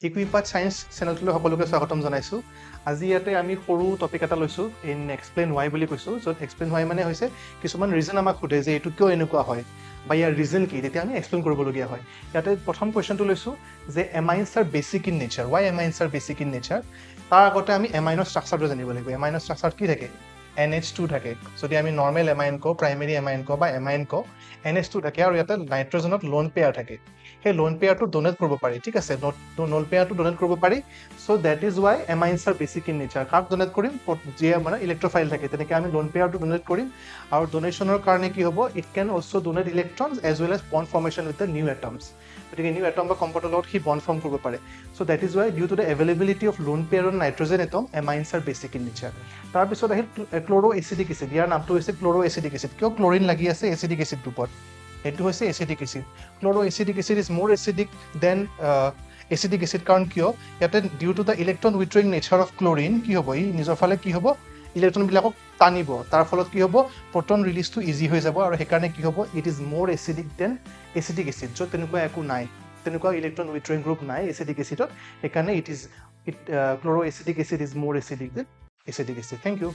eKuhipath Science চেনেলটোলৈ সকলোকে স্বাগতম জনাইছো আজি ইয়াতে আমি সৰু টপিক এটা লৈছো ইন এক্সপ্লেইন why বুলি কৈছো য'ত এক্সপ্লেইন why মানে হৈছে কিছুমান ৰিজন আমাক খুদে যে এটো কিয় এনেকুৱা হয় বা ইয়াৰ ৰিজন কি তেতিয়া আমি এক্সপ্লেইন কৰিবলগীয়া হয় ইয়াতে প্ৰথম কোৱেশ্চনটো লৈছো যে amines are basic in nature why amines are basic in nature তাৰ আগতে আমি amino স্ট্ৰাকচাৰটো জানিব লাগিব amino স্ট্ৰাকচাৰ কি থাকে NH2 থাকে যদি আমি নৰমাল amine কো প্ৰাইমাৰি amine কো বা amine কো NH2 থাকে আৰু ইয়াতে নাইট্ৰজেনত লোন পেয়াৰ থাকে হে লোন পেয়াৰটো ডোনেট কৰিব পাৰি ঠিক আছে লোন পেয়াৰটো ডোনেট কৰিব পাৰি so that is Y amines are basic in nature কাক ডোনেট কৰিম যে মানে ইলেক্ট্ৰোফাইল থাকে তেনেকৈ আমি লোন পেয়াৰটো ডোনেট কৰিম আৰু ডোনেশনৰ কাৰণে কি হ'ব it can also donate electrons as well as bond formation with the new atoms গতিকে নিউ এটম বা কম্পাউণ্ডৰ লগত হি বন্ড ফৰ্ম কৰিব পাৰে so that is why due to the availability of lone pair on nitrogen atom amines are basic in nature তাৰ পিছত আহিল ক্লোৰো এসিডিক এসিড ইয়াৰ নামটো হৈছে ক্লোৰো এসিডিক এসিড কিয় ক্লোৰিন লাগি আছে এসিডিক এসিড গ্ৰুপত এটো হৈছে acetic acid chloro acetic acid is more acidic than acetic acid কাৰণ কিয় ইয়াতে due to the electron withdrawing nature of chlorine কি হ'ব ই নিজৰ ফালে কি হ'ব ইলেক্ট্ৰন বিলাকক টানিব তাৰ ফলত কি হ'ব প্ৰটন ৰিলিজটো ইজি হৈ যাব আৰু হেকাৰণে কি হ'ব it is more acidic than acetic acid য'ত তেনেকুৱা একো নাই তেনেকুৱা ইলেক্ট্ৰন উইথড্ৰয়িং গ্ৰুপ নাই এসিডিক এসিডত হেকাৰণে chloro acetic acid is more acidic than acetic acid thank U